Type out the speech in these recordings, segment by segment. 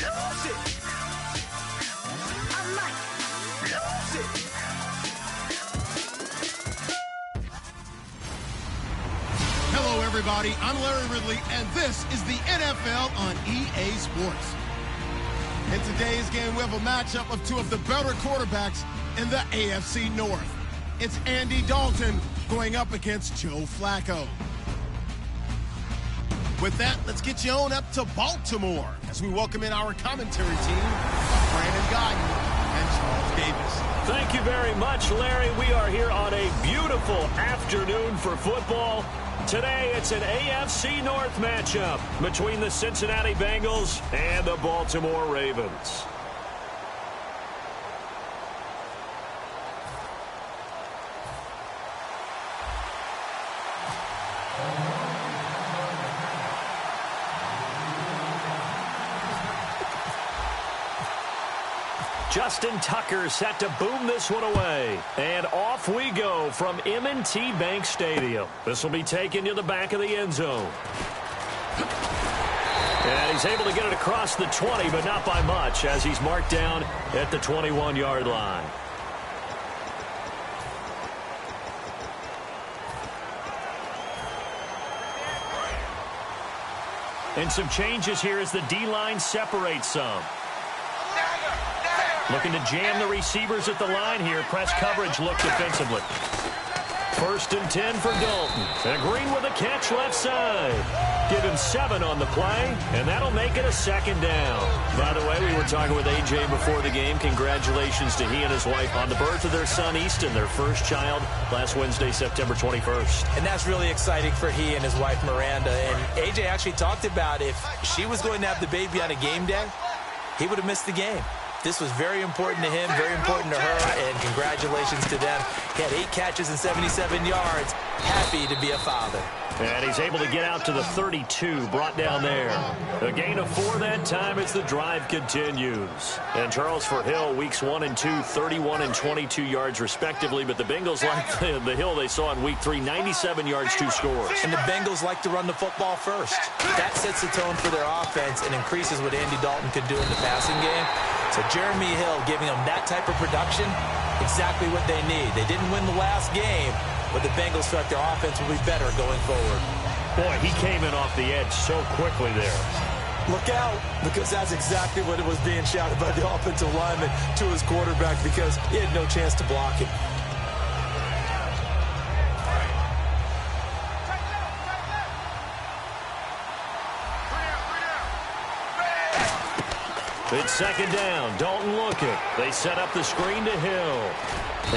lose it. I might lose it. Hello, everybody. I'm Larry Ridley, and this is the NFL on EA Sports. In today's game, we have a matchup of two of the better quarterbacks in the AFC North. It's Andy Dalton going up against Joe Flacco. With that, let's get you on up to Baltimore as we welcome in our commentary team, Brandon Godden and Charles Davis. Thank you very much, Larry. We are here on a beautiful afternoon for football. Today, it's an AFC North matchup between the Cincinnati Bengals and the Baltimore Ravens. Justin Tucker set to boom this one away. And off we go from M&T Bank Stadium. This will be taken to the back of the end zone. And he's able to get it across the 20, but not by much, as he's marked down at the 21-yard line. And some changes here as the D-line separates some. Looking to jam the receivers at the line here. Press coverage look defensively. 1st and 10 for Dalton. And Green with a catch left side. Give him 7 on the play, and that'll make it a 2nd down. By the way, we were talking with A.J. before the game. Congratulations to he and his wife on the birth of their son, Easton, their first child, last Wednesday, September 21st. And that's really exciting for he and his wife, Miranda. And A.J. actually talked about if she was going to have the baby on a game day, he would have missed the game. This was very important to him, very important to her, and congratulations to them. He had 8 catches and 77 yards. Happy to be a father. And he's able to get out to the 32, brought down there. A gain of 4 that time as the drive continues. And Charles, for Hill, weeks 1 and 2, 31 and 22 yards respectively. But the Bengals like the Hill they saw in week 3, 97 yards, 2 scores. And the Bengals like to run the football first. That sets the tone for their offense and increases what Andy Dalton could do in the passing game. So Jeremy Hill giving them that type of production, exactly what they need. They didn't win the last game, but the Bengals felt their offense will be better going forward. Boy, he came in off the edge so quickly there. Look out, because that's exactly what it was being shouted by the offensive lineman to his quarterback, because he had no chance to block him. It's 2nd down. Dalton looking. They set up the screen to Hill.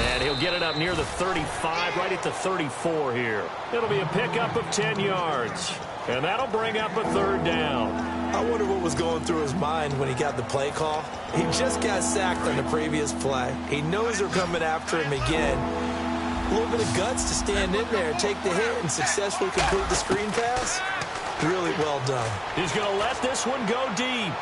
And he'll get it up near the 35, right at the 34 here. It'll be a pickup of 10 yards. And that'll bring up a 3rd down. I wonder what was going through his mind when he got the play call. He just got sacked on the previous play. He knows they're coming after him again. A little bit of guts to stand in there, take the hit, and successfully complete the screen pass. Really well done. He's going to let this one go deep.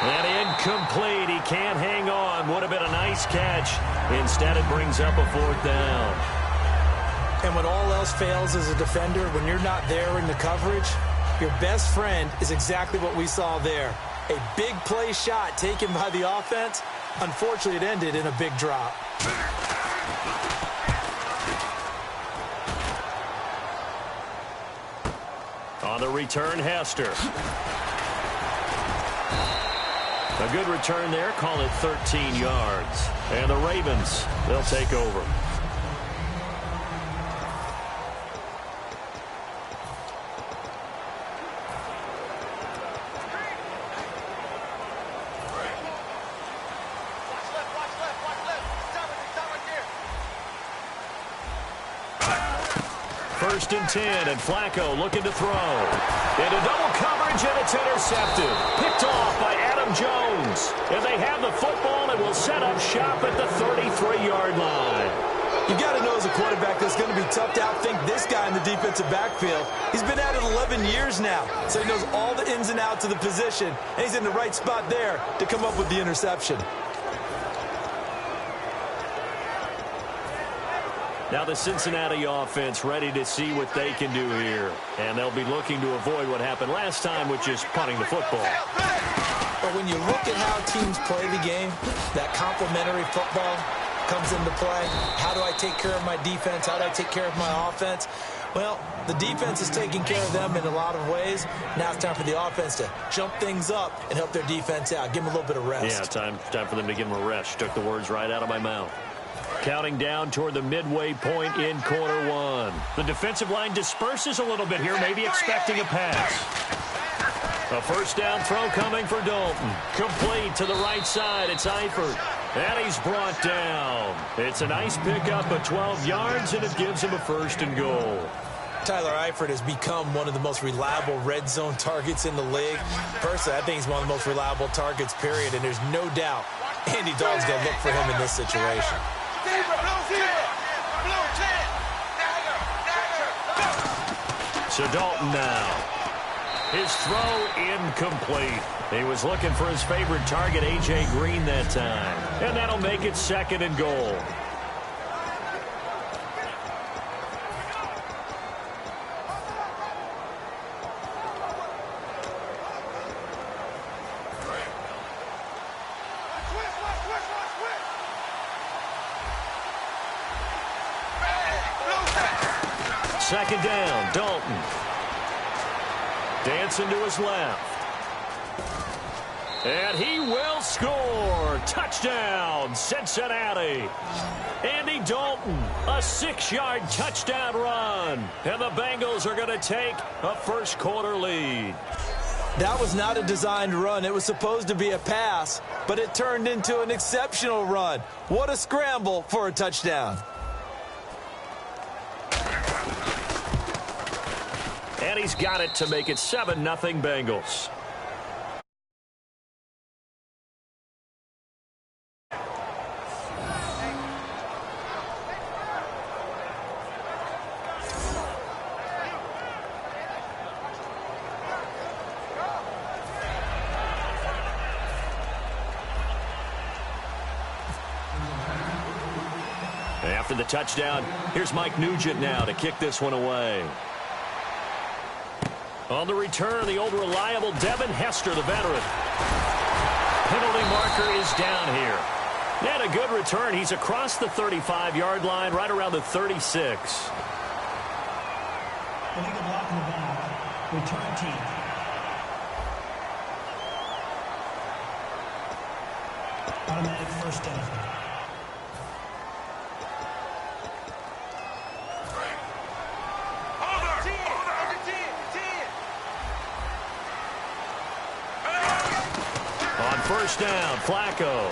And incomplete. He can't hang on. Would have been a nice catch. Instead, it brings up a 4th down. And when all else fails as a defender, when you're not there in the coverage, your best friend is exactly what we saw there. A big play shot taken by the offense. Unfortunately, it ended in a big drop. On the return, Hester. A good return there. Call it 13 yards. And the Ravens, they'll take over. First and 10, and Flacco looking to throw. Into double coverage, and it's intercepted. Picked off by Adam Jones. And they have the football and will set up shop at the 33-yard line. You got to know as a quarterback that's going to be tough to outthink this guy in the defensive backfield. He's been at it 11 years now, so he knows all the ins and outs of the position, and he's in the right spot there to come up with the interception. Now the Cincinnati offense ready to see what they can do here. And they'll be looking to avoid what happened last time, which is punting the football. But when you look at how teams play the game, that complementary football comes into play. How do I take care of my defense? How do I take care of my offense? Well, the defense is taking care of them in a lot of ways. Now it's time for the offense to jump things up and help their defense out. Give them a little bit of rest. Yeah, time for them to give them a rest. Took the words right out of my mouth. Counting down toward the midway point in quarter one. The defensive line disperses a little bit here, maybe expecting a pass. A first down throw coming for Dalton. Complete to the right side. It's Eifert. And he's brought down. It's a nice pickup of 12 yards, and it gives him a first and goal. Tyler Eifert has become one of the most reliable red zone targets in the league. Personally, I think he's one of the most reliable targets, period, and there's no doubt Andy Dalton's going to look for him in this situation. So Dalton now. His throw incomplete. He was looking for his favorite target, A.J. Green, that time. And that'll make it second and goal. Second down, Dalton. Dancing to his left. And he will score. Touchdown, Cincinnati. Andy Dalton, a 6-yard touchdown run. And the Bengals are going to take a first quarter lead. That was not a designed run. It was supposed to be a pass, but it turned into an exceptional run. What a scramble for a touchdown. And he's got it to make it 7-0 Bengals. After the touchdown, here's Mike Nugent now to kick this one away. On the return, the old reliable Devin Hester, the veteran. Penalty marker is down here. And a good return. He's across the 35-yard line, right around the 36. Illegal block in the back. Return team. Automatic first down. First down, Flacco.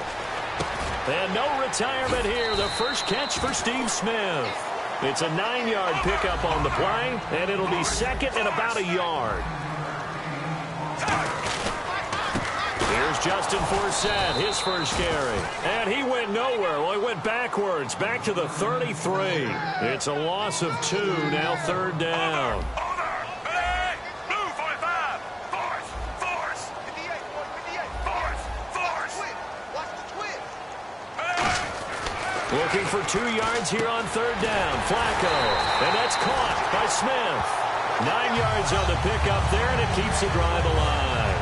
And no retirement here. The first catch for Steve Smith. It's a 9-yard pickup on the play, and it'll be second and about a yard. Here's Justin Forsett, his first carry. And he went nowhere. Well, he went backwards, back to the 33. It's a loss of 2, now third down. Looking for 2 yards here on third down. Flacco. And that's caught by Smith. 9 yards on the pickup there, and it keeps the drive alive.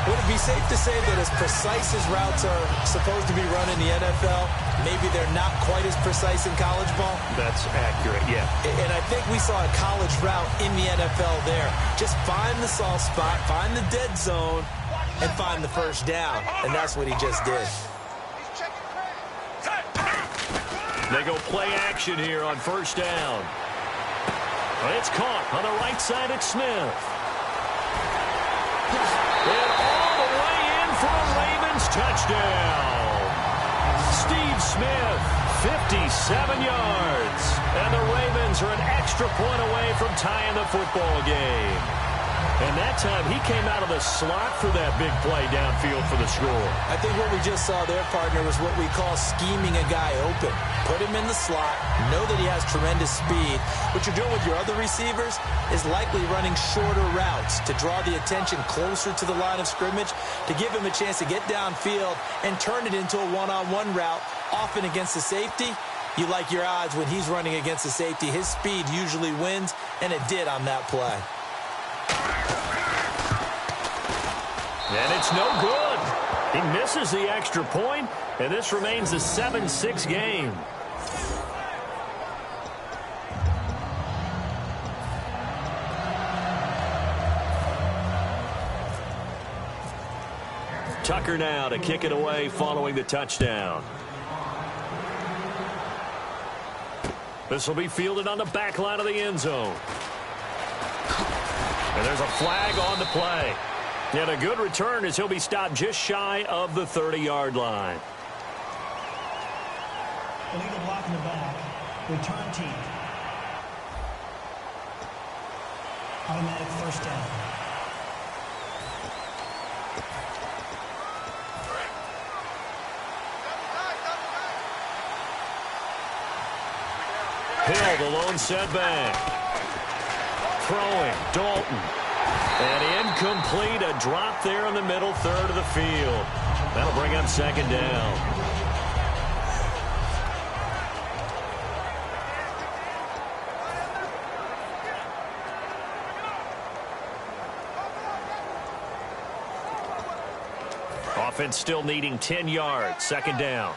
Would it be safe to say that as precise as routes are supposed to be run in the NFL, maybe they're not quite as precise in college ball? That's accurate, yeah. And I think we saw a college route in the NFL there. Just find the soft spot, find the dead zone, and find the first down. And that's what he just did. They go play action here on first down. It's caught on the right side. It's Smith. And all the way in for a Ravens touchdown. Steve Smith, 57 yards. And the Ravens are an extra point away from tying the football game. And that time, he came out of the slot for that big play downfield for the score. I think what we just saw there, partner, was what we call scheming a guy open. Put him in the slot, know that he has tremendous speed. What you're doing with your other receivers is likely running shorter routes to draw the attention closer to the line of scrimmage, to give him a chance to get downfield and turn it into a one-on-one route, often against the safety. You like your odds when he's running against the safety. His speed usually wins, and it did on that play. And it's no good. He misses the extra point, and this remains a 7-6 game. Tucker now to kick it away following the touchdown. This will be fielded on the back line of the end zone. And there's a flag on the play. And a good return as he'll be stopped just shy of the 30-yard line. Illegal block in the back. Return team. Automatic first down. Hill, the lone setback. Throwing, Dalton. And incomplete, a drop there in the middle third of the field. That'll bring up second down. Offense still needing 10 yards, second down.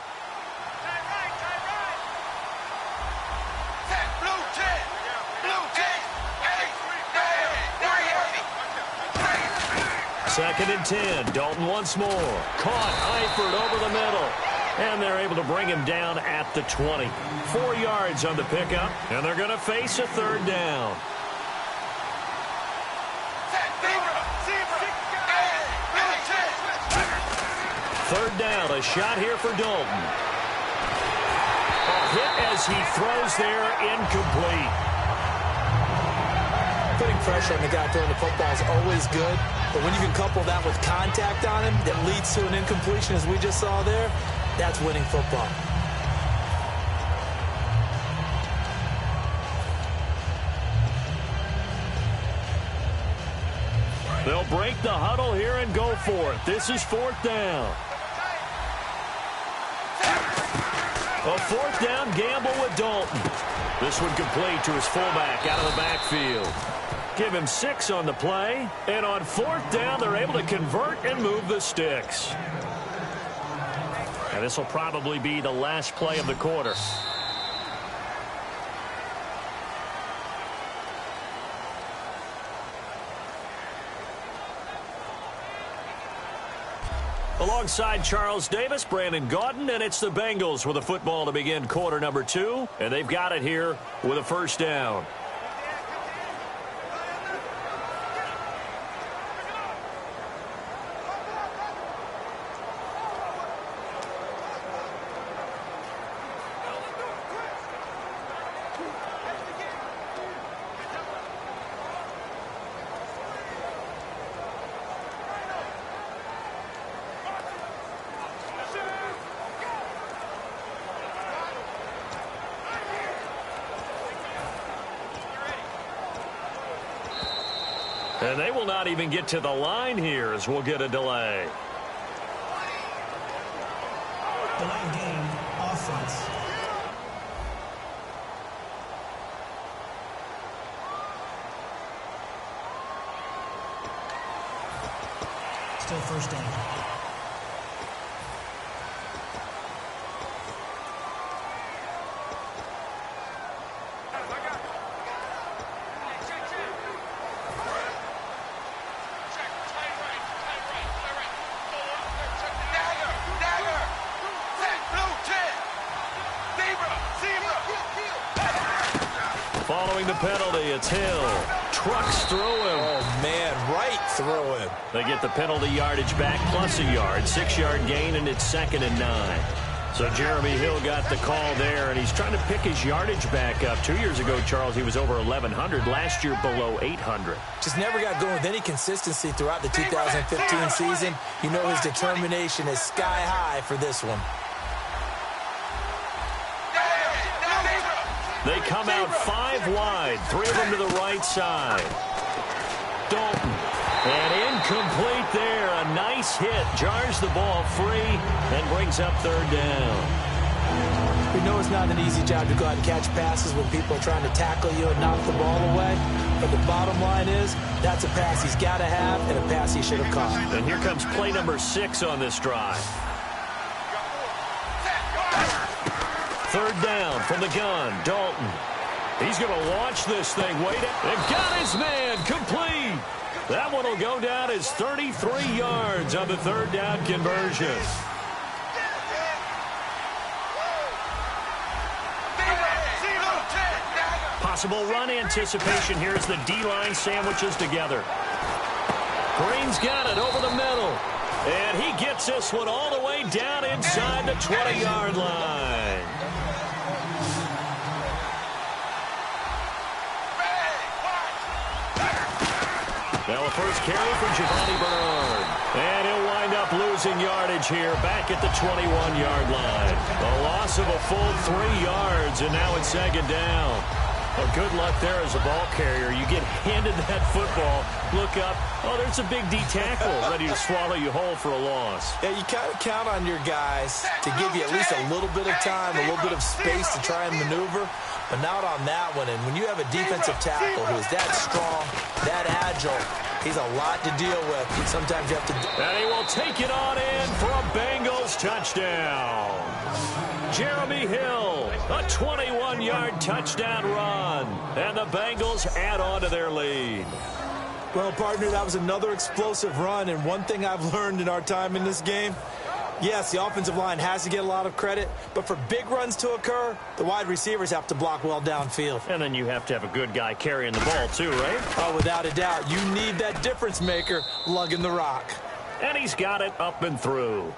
Second and 10. Dalton once more. Caught. Eifert over the middle. And they're able to bring him down at the 20. 4 yards on the pickup. And they're going to face a third down. Third down. A shot here for Dalton. A hit as he throws there. Incomplete. Putting pressure on the guy throwing the football is always good, but when you can couple that with contact on him that leads to an incompletion, as we just saw there, that's winning football. They'll break the huddle here and go for it. This is fourth down. A fourth down gamble with Dalton. This one complete to his fullback out of the backfield. Give him 6 on the play. And on fourth down, they're able to convert and move the sticks. And this will probably be the last play of the quarter. Alongside Charles Davis, Brandon Gaudin, and it's the Bengals with a football to begin quarter number 2. And they've got it here with a first down. And they will not even get to the line here as we'll get a delay. Delay game, offense. Still first down. Following the penalty, it's Hill. Trucks through him. Oh, man, right through him. They get the penalty yardage back plus a yard. 6-yard gain, and it's 2nd and 9. So Jeremy Hill got the call there, and he's trying to pick his yardage back up. 2 years ago, Charles, he was over 1,100. Last year, below 800. Just never got going with any consistency throughout the 2015 season. You know his determination is sky high for this one. They come out 5 wide, 3 of them to the right side. Dalton, and incomplete there. A nice hit, jars the ball free, and brings up third down. We know it's not an easy job to go out and catch passes when people are trying to tackle you and knock the ball away. But the bottom line is, that's a pass he's got to have and a pass he should have caught. And here comes play number 6 on this drive. Third down from the gun, Dalton. He's going to launch this thing. Wait, and got his man complete. That one will go down as 33 yards on the third down conversion. Possible run anticipation here as the D-line sandwiches together. Green's got it over the middle. And he gets this one all the way down inside the 20-yard line. Now a first carry for Giovanni Bernard. And he'll wind up losing yardage here back at the 21-yard line. A loss of a full 3 yards, and now it's second down. Well, good luck there as a ball carrier. You get handed that football, look up, oh, there's a big D tackle ready to swallow you whole for a loss. Yeah, you kind of count on your guys to give you at least a little bit of time, a little bit of space to try and maneuver, but not on that one. And when you have a defensive tackle who is that strong, that agile, he's a lot to deal with. Sometimes you have to... And he will take it on in for a Bengals touchdown. Jeremy Hill, a 21-yard touchdown run. And the Bengals add on to their lead. Well, partner, that was another explosive run. And one thing I've learned in our time in this game, yes, the offensive line has to get a lot of credit, but for big runs to occur, the wide receivers have to block well downfield. And then you have to have a good guy carrying the ball too, right? Oh, without a doubt. You need that difference maker lugging the rock. And he's got it up and through.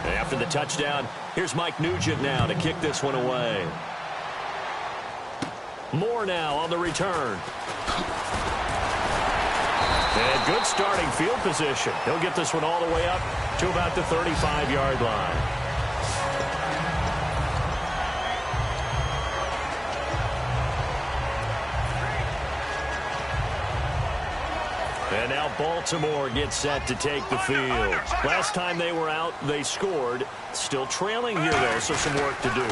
After the touchdown, here's Mike Nugent now to kick this one away. Moore now on the return. And good starting field position. He'll get this one all the way up to about the 35-yard line. And now Baltimore gets set to take the field. Last time they were out, they scored. Still trailing here, though, so some work to do.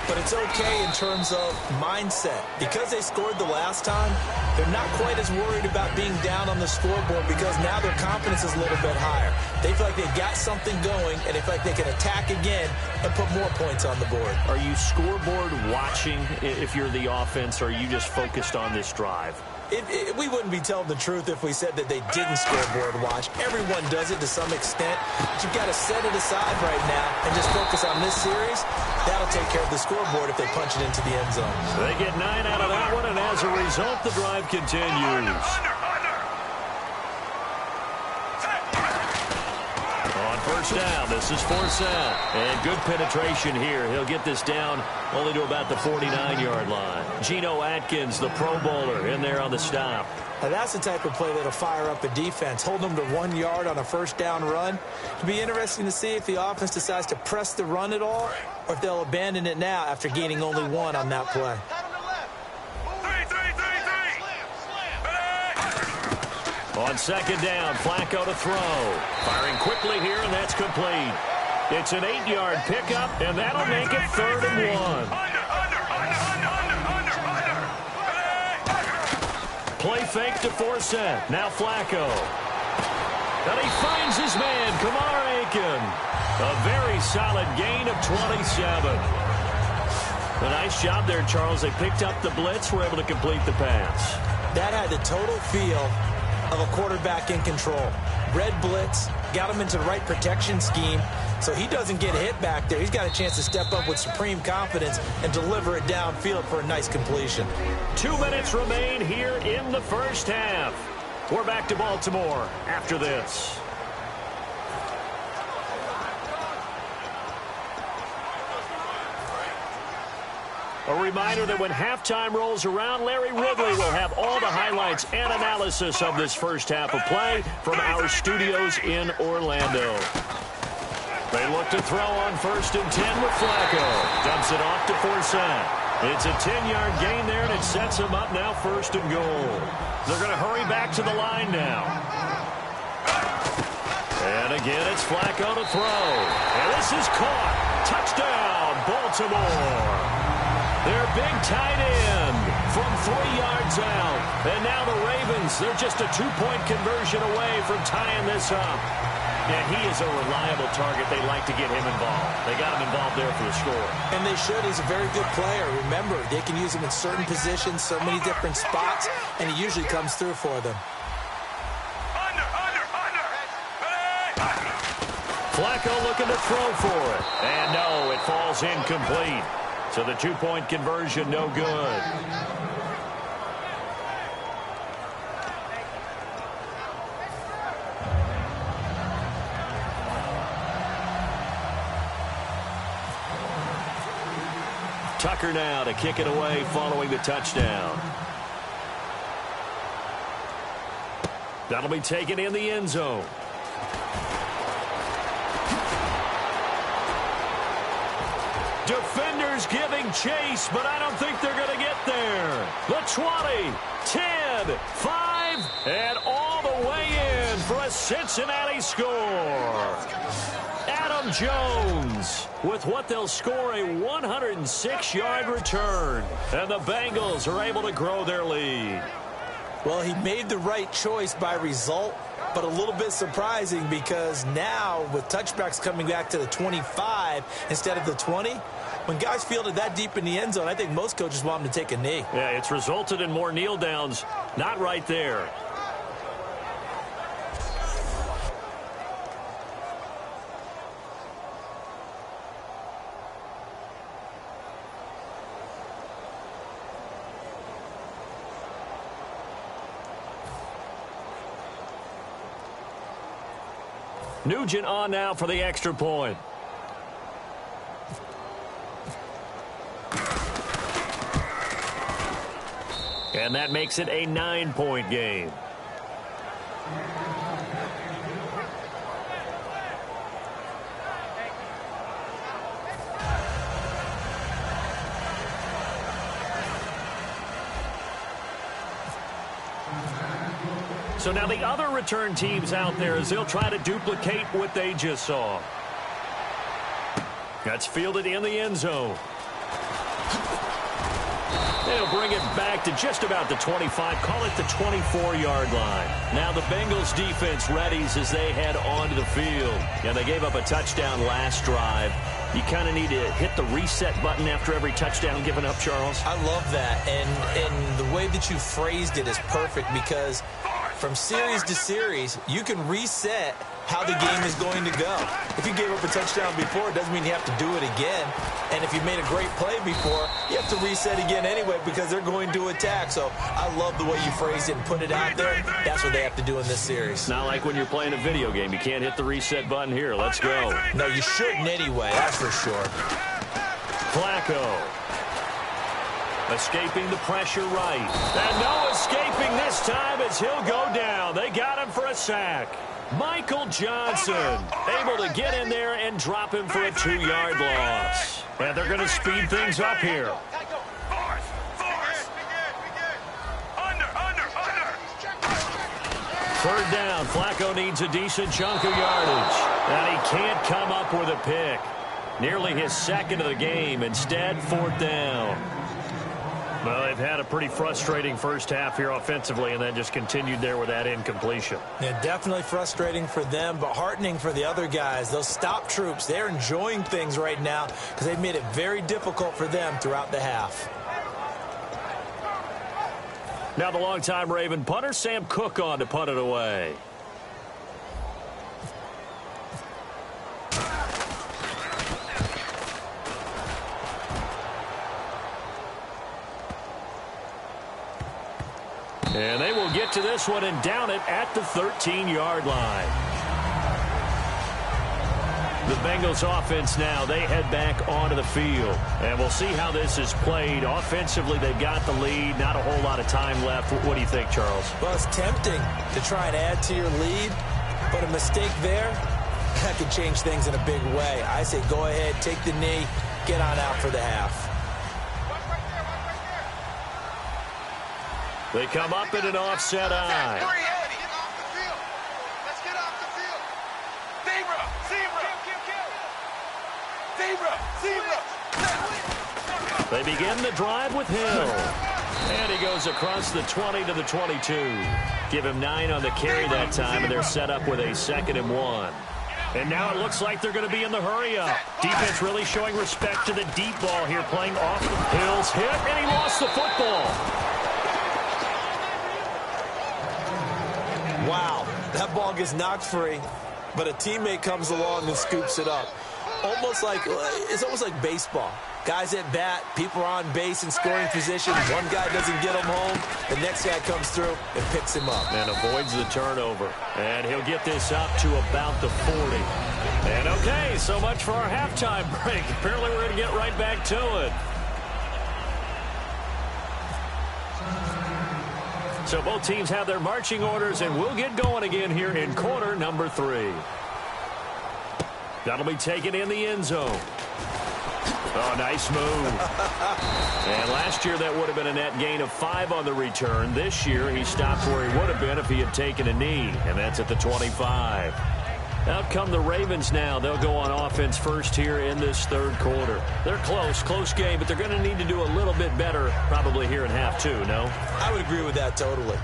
But it's okay in terms of mindset. Because they scored the last time, they're not quite as worried about being down on the scoreboard because now their confidence is a little bit higher. They feel like they've got something going, and they feel like they can attack again and put more points on the board. Are you scoreboard watching if you're the offense, or are you just focused on this drive? We wouldn't be telling the truth if we said that they didn't scoreboard watch. Everyone does it to some extent. But you've got to set it aside right now and just focus on this series. That'll take care of the scoreboard if they punch it into the end zone. So they get 9 out of that one, and as a result, the drive continues. On first down, this is Forsett. And good penetration here. He'll get this down only to about the 49-yard line. Geno Atkins, the Pro Bowler, in there on the stop. Now that's the type of play that'll fire up a defense. Hold them to 1 yard on a first down run. It'll be interesting to see if the offense decides to press the run at all or if they'll abandon it now after gaining only 1 on that play. On second down, Flacco to throw. Firing quickly here, and that's complete. It's an 8-yard pickup, and that'll make it 3rd and 1. Play fake to Forsett. Now Flacco. And he finds his man, Kamar Aiken. A very solid gain of 27. A nice job there, Charles. They picked up the blitz, were able to complete the pass. That had the total feel of a quarterback in control. Red blitz, got him into the right protection scheme, so he doesn't get hit back there. He's got a chance to step up with supreme confidence and deliver it downfield for a nice completion. 2 minutes remain here in the first half. We're back to Baltimore after this. A reminder that when halftime rolls around, Larry Ridley will have all the highlights and analysis of this first half of play from our studios in Orlando. They look to throw on 1st and 10 with Flacco. Dumps it off to Forsett. It's a 10-yard gain there, and it sets them up now 1st and goal. They're going to hurry back to the line now. And again, it's Flacco to throw. And this is caught. Touchdown, Baltimore. Their big tight end from 3 yards out. And now the Ravens, they're just a 2-point conversion away from tying this up. And he is a reliable target. They like to get him involved. They got him involved there for the score. And they should. He's a very good player. Remember, they can use him in certain positions, so many different spots, and he usually comes through for them. Flacco looking to throw for it. And no, it falls incomplete. So the 2-point conversion, no good. Tucker now to kick it away following the touchdown. That'll be taken in the end zone. Defenders giving chase, but I don't think they're going to get there. The 20, 10, 5, and all the way in for a Cincinnati score. Adam Jones with what they'll score a 106-yard return. And the Bengals are able to grow their lead. Well, he made the right choice by result, but a little bit surprising because now with touchbacks coming back to the 25 instead of the 20, when guys fielded that deep in the end zone, I think most coaches want them to take a knee. Yeah, it's resulted in more kneel downs. Not right there. Nugent on now for the extra point. And that makes it a 9-point game. So now the other return teams out there as they'll try to duplicate what they just saw. That's fielded in the end zone. They'll bring it back to just about the 25, call it the 24-yard line. Now the Bengals defense readies as they head onto the field. And they gave up a touchdown last drive. You kind of need to hit the reset button after every touchdown given up, Charles. I love that. And the way that you phrased it is perfect because from series to series, you can reset how the game is going to go. If you gave up a touchdown before, it doesn't mean you have to do it again. And if you made a great play before, you have to reset again anyway because they're going to attack. So I love the way you phrased it and put it out there. That's what they have to do in this series. Not like when you're playing a video game. You can't hit the reset button here. Let's go. No, you shouldn't anyway. That's for sure. Flacco. Escaping the pressure right. And no escaping this time as he'll go down. They got him for a sack. Michael Johnson able to get in there and drop him for a 2-yard loss. And they're going to speed things up here. Third down. Flacco needs a decent chunk of yardage. And he can't come up with a pick. Nearly his second of the game. Instead, 4th down. Well, they've had a pretty frustrating first half here offensively and then just continued there with that incompletion. Yeah, definitely frustrating for them, but heartening for the other guys. Those stop troops, they're enjoying things right now because they've made it very difficult for them throughout the half. Now the longtime Raven punter, Sam Cook, on to punt it away. And they will get to this one and down it at the 13-yard line. The Bengals offense now, they head back onto the field. And we'll see how this is played. Offensively, they've got the lead. Not a whole lot of time left. What do you think, Charles? Well, it's tempting to try and add to your lead, but a mistake there that could change things in a big way. I say go ahead, take the knee, get on out for the half. They come up in an offset eye. Let's get off the field. Zebra. They begin the drive with Hill. And he goes across the 20 to the 22. Give him 9 on the carry that time, and they're set up with a 2nd and 1. And now it looks like they're going to be in the hurry-up. Defense really showing respect to the deep ball here, playing off. Hill's hit, and he lost the football. Wow, that ball gets knocked free, but a teammate comes along and scoops it up. It's almost like baseball. Guys at bat, people are on base in scoring position. One guy doesn't get him home. The next guy comes through and picks him up. And avoids the turnover. And he'll get this up to about the 40. And okay, so much for our halftime break. Apparently we're going to get right back to it. So both teams have their marching orders, and we'll get going again here in quarter number 3. That'll be taken in the end zone. Oh, nice move. And last year that would have been a net gain of 5 on the return. This year he stopped where he would have been if he had taken a knee, and that's at the 25. Out come the Ravens now. They'll go on offense first here in this 3rd quarter. They're close game, but they're going to need to do a little bit better probably here in half 2, no? I would agree with that totally.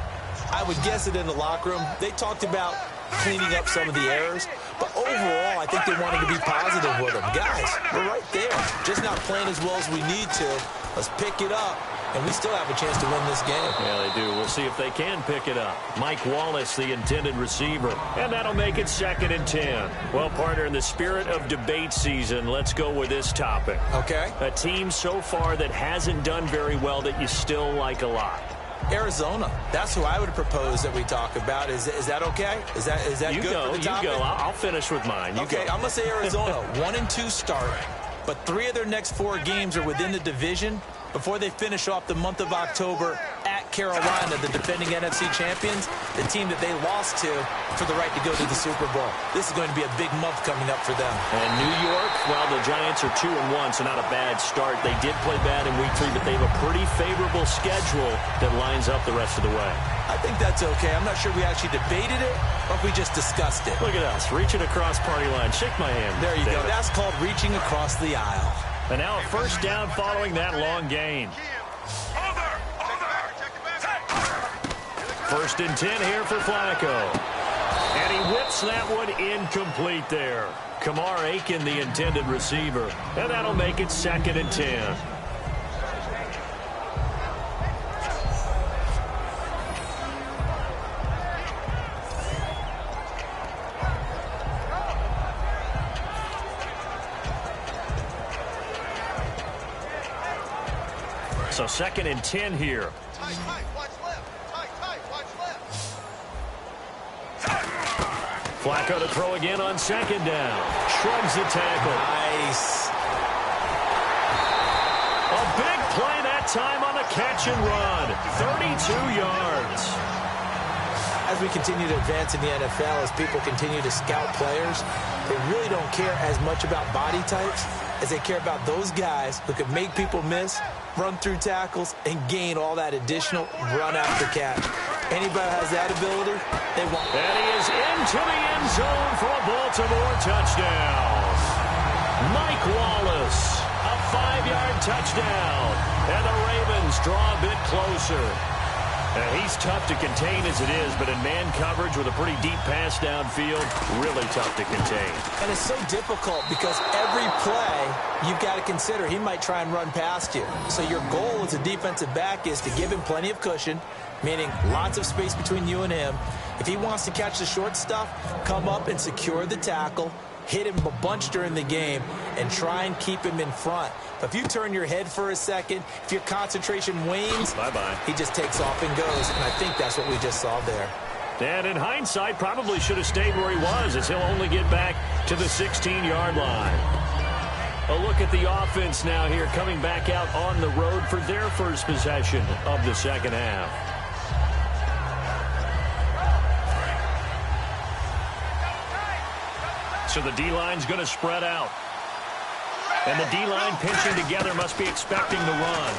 I would guess it in the locker room. They talked about cleaning up some of the errors, but overall, I think they wanted to be positive with them. Guys, we're right there. Just not playing as well as we need to. Let's pick it up, and we still have a chance to win this game. Yeah, they do. We'll see if they can pick it up. Mike Wallace, the intended receiver, and that'll make it 2nd and 10. Well, partner, in the spirit of debate season, let's go with this topic. Okay. A team so far that hasn't done very well that you still like a lot. Arizona. That's who I would propose that we talk about. Is that okay? Is that you good go, for the topic? You go. I'll finish with mine. You okay, go. I'm going to say Arizona. 1-2 start, but 3 of their next 4 games are within the division before they finish off the month of October at Carolina, the defending NFC champions, the team that they lost to for the right to go to the Super Bowl. This is going to be a big month coming up for them. And New York, well, the Giants are 2-1, so not a bad start. They did play bad in week 3, but they have a pretty favorable schedule that lines up the rest of the way. I think that's okay. I'm not sure we actually debated it or if we just discussed it. Look at us, reaching across party line. Shake my hand. There you go. That's called reaching across the aisle. And now a first down following that long gain. 1st and 10 here for Flacco. And he whips that one incomplete there. Kamar Aiken, the intended receiver. And that'll make it 2nd and 10. So 2nd and 10 here. Tight, watch left. Tight, watch left. Flacco to throw again on 2nd down. Shrugs the tackle. Nice. A big play that time on the catch and run. 32 yards. As we continue to advance in the NFL, as people continue to scout players, they really don't care as much about body types as they care about those guys who can make people miss, run through tackles, and gain all that additional run after catch. Anybody has that ability, they want. And he is into the end zone for a Baltimore touchdown. Mike Wallace, a 5-yard touchdown. And the Ravens draw a bit closer. And he's tough to contain as it is, but in man coverage with a pretty deep pass downfield, really tough to contain. And it's so difficult because every play you've got to consider he might try and run past you. So your goal as a defensive back is to give him plenty of cushion, meaning lots of space between you and him. If he wants to catch the short stuff, come up and secure the tackle, hit him a bunch during the game, and try and keep him in front. But if you turn your head for a second, if your concentration wanes, bye-bye, he just takes off and goes, and I think that's what we just saw there. And in hindsight, probably should have stayed where he was, as he'll only get back to the 16-yard line. A look at the offense now here, coming back out on the road for their first possession of the second half. So the D-line's going to spread out. And the D-line pinching together must be expecting the run.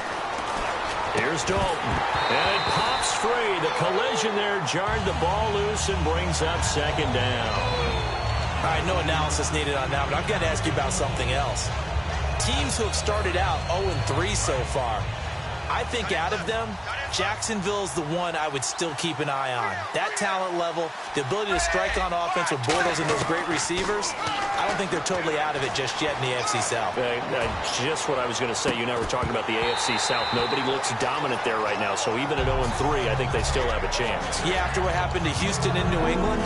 Here's Dalton. And it pops free. The collision there jarred the ball loose and brings up second down. All right, no analysis needed on that, but I've got to ask you about something else. Teams who have started out 0-3 so far, I think out of them, Jacksonville's the one I would still keep an eye on. That talent level, the ability to strike on offense with Bortles and those great receivers, I don't think they're totally out of it just yet in the AFC South. Just what I was going to say. You and I were talking about the AFC South. Nobody looks dominant there right now, so even at 0-3, I think they still have a chance. Yeah, after what happened to Houston in New England,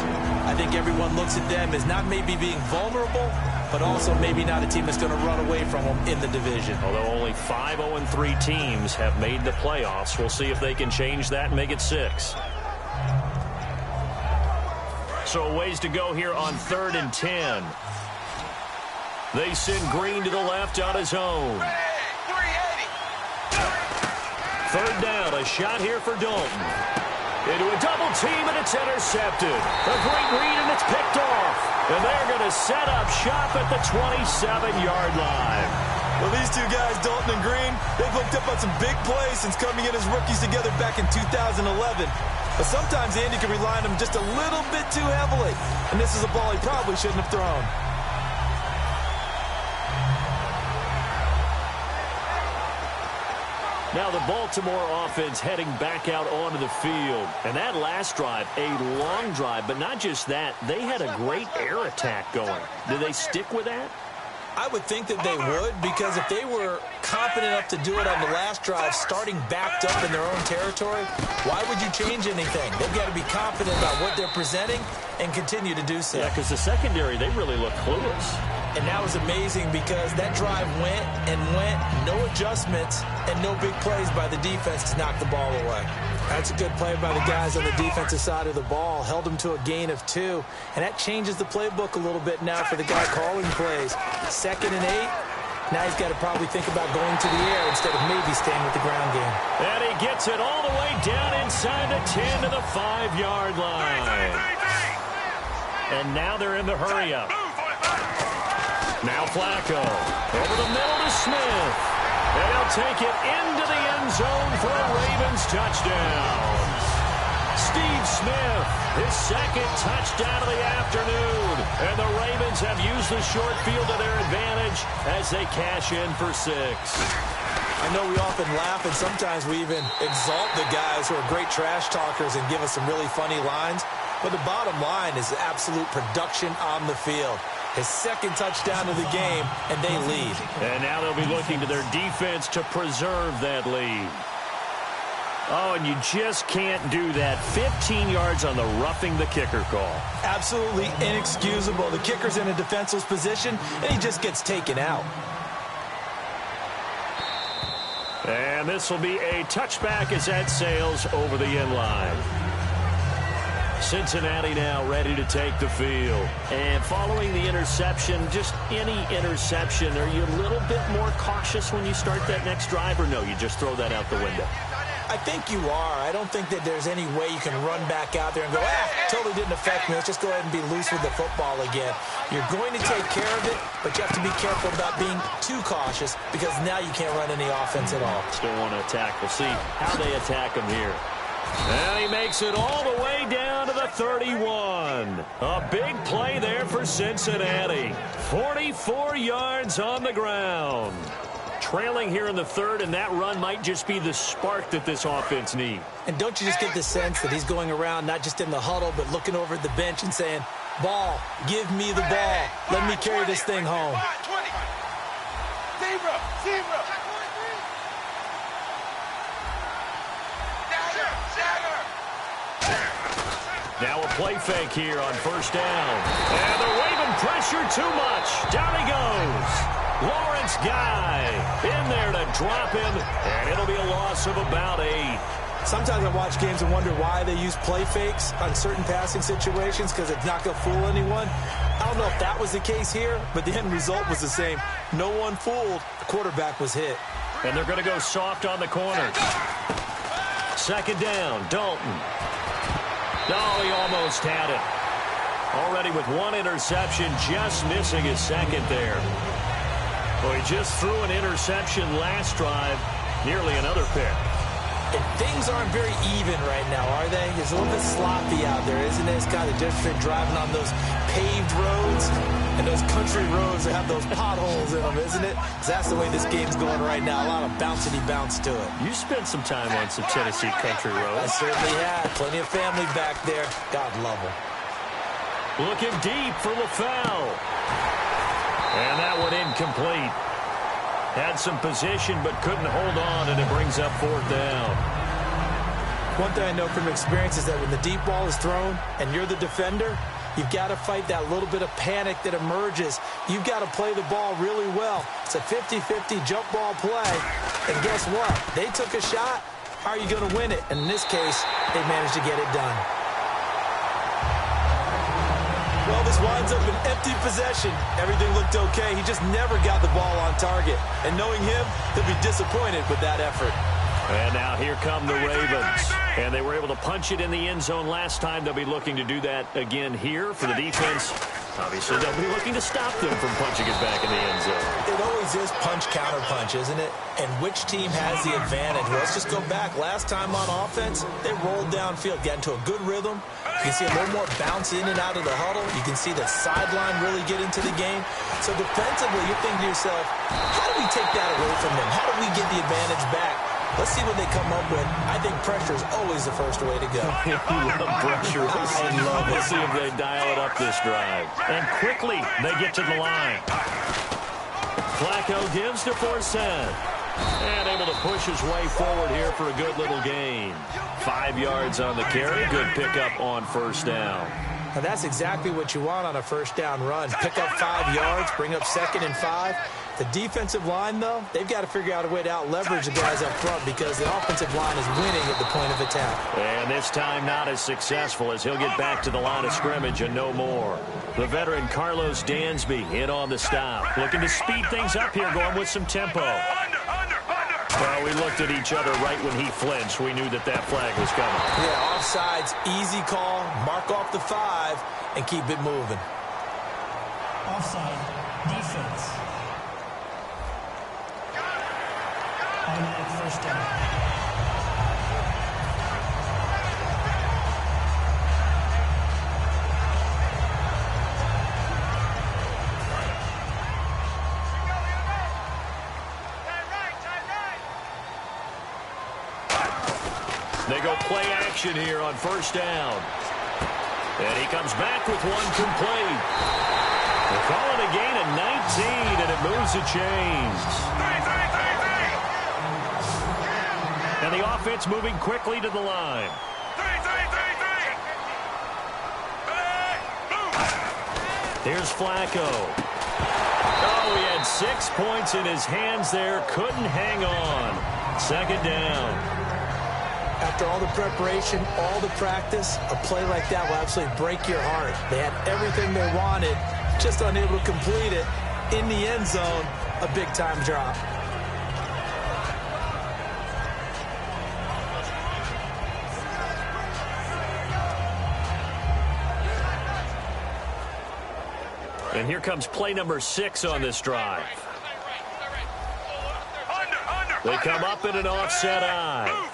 I think everyone looks at them as not maybe being vulnerable, but also maybe not a team that's going to run away from them in the division. Although only 5 0-3 teams have made the playoffs. We'll see if they can change that and make it 6. So a ways to go here on 3rd and 10. They send Green to the left on his own. 3rd down, a shot here for Dalton. Into a double team, and it's intercepted. A great read, and it's picked off. And they're going to set up shop at the 27-yard line. Well, these two guys, Dalton and Green, they've hooked up on some big plays since coming in as rookies together back in 2011. But sometimes Andy can rely on them just a little bit too heavily. And this is a ball he probably shouldn't have thrown. Now the Baltimore offense heading back out onto the field. And that last drive, a long drive, but not just that. They had a great air attack going. Do they stick with that? I would think that they would, because if they were confident enough to do it on the last drive, starting backed up in their own territory, why would you change anything? They've got to be confident about what they're presenting and continue to do so. Yeah, because the secondary, they really look clueless. And that was amazing because that drive went and went, no adjustments, and no big plays by the defense to knock the ball away. That's a good play by the guys on the defensive side of the ball. Held them to a gain of 2. And that changes the playbook a little bit now for the guy calling plays. 2nd and 8. Now he's got to probably think about going to the air instead of maybe staying with the ground game. And he gets it all the way down inside the 10 to the 5-yard line. And now they're in the hurry-up. Now Flacco. Over the middle to Smith. And he'll take it into the end zone for a Ravens touchdown. Steve Smith, his 2nd touchdown of the afternoon. And the Ravens have used the short field to their advantage as they cash in for 6. I know we often laugh, and sometimes we even exalt the guys who are great trash talkers and give us some really funny lines. But the bottom line is absolute production on the field. His 2nd touchdown of the game, and they lead. And now they'll be looking to their defense to preserve that lead. Oh, and you just can't do that. 15 yards on the roughing the kicker call. Absolutely inexcusable. The kicker's in a defenseless position, and he just gets taken out. And this will be a touchback as that sails over the end line. Cincinnati now ready to take the field. And following the interception, just any interception, are you a little bit more cautious when you start that next drive, or no, you just throw that out the window? I think you are. I don't think that there's any way you can run back out there and go, totally didn't affect me. Let's just go ahead and be loose with the football again. You're going to take care of it, but you have to be careful about being too cautious because now you can't run any offense at all. Still want to attack. We'll see how they attack him here. And he makes it all the way down to the 31. A big play there for Cincinnati. 44 yards on the ground. Trailing here in the 3rd, and that run might just be the spark that this offense needs. And don't you just get the sense that he's going around not just in the huddle, but looking over at the bench and saying, ball, give me the ball. Let me carry this thing home. Zero. Now a play fake here on 1st down. And they're waving pressure too much. Down he goes. Lawrence Guy in there to drop him, and it'll be a loss of about 8. Sometimes I watch games and wonder why they use play fakes on certain passing situations because it's not going to fool anyone. I don't know if that was the case here, but the end result was the same. No one fooled. The quarterback was hit. And they're going to go soft on the corners. 2nd down, Dalton. Oh, he almost had it. Already with one interception, just missing his second there. Well, he just threw an interception last drive, nearly another pick. And things aren't very even right now, are they? It's a little bit sloppy out there, isn't it? It's kind of different driving on those paved roads and those country roads that have those potholes in them, isn't it? 'Cause that's the way this game's going right now. A lot of bouncy bounce to it. You spent some time on some Tennessee country I roads. certainly had. Plenty of family back there. God love them. Looking deep for LaFell. And that one incomplete. Had some position but couldn't hold on, and it brings up fourth down. One thing I know from experience is that when the deep ball is thrown and you're the defender, you've got to fight that little bit of panic that emerges. You've got to play the ball really well. It's a 50-50 jump ball play. And guess what? They took a shot. How are you going to win it? And in this case, they managed to get it done. Well, this winds up an empty possession. Everything looked okay. He just never got the ball on target. And knowing him, he'll be disappointed with that effort. And now here come the Ravens. And they were able to punch it in the end zone last time. They'll be looking to do that again here for the defense. Obviously, they'll be looking to stop them from punching it back in the end zone. It always is punch-counter-punch, isn't it? And which team has the advantage? Well, let's just go back. Last time on offense, they rolled downfield, got into a good rhythm. You can see a little more bounce in and out of the huddle. You can see the sideline really get into the game. So defensively, you're thinking to yourself, how do we take that away from them? How do we get the advantage back? Let's see what they come up with. I think pressure is always the first way to go. You love pressure. Let's see if they dial it up this drive. And quickly, they get to the line. Flacco gives to Forsett. And able to push his way forward here for a good little gain. 5 yards on the carry. Good pickup on first down. Now that's exactly what you want on a first down run. Pick up 5 yards, bring up 2nd and 5. The defensive line, though, they've got to figure out a way to out-leverage the guys up front because the offensive line is winning at the point of attack. And this time not as successful as he'll get back to the line of scrimmage and no more. The veteran Carlos Dansby in on the stop. Looking to speed things up here, going with some tempo. Well, we looked at each other right when he flinched. We knew that that flag was coming. Yeah, offsides, easy call, mark off the 5, and keep it moving. Offside, defense. Automatic first down. They go play action here on first down. And he comes back with one complete. They're calling a gain of 19, and it moves the chains. And the offense moving quickly to the line. Here's Flacco. Oh, he had 6 points in his hands there. Couldn't hang on. Second down. After all the preparation, all the practice, a play like that will absolutely break your heart. They had everything they wanted, just unable to complete it. In the end zone, a big-time drop. And here comes play number 6 on this drive. They come up in an offset eye.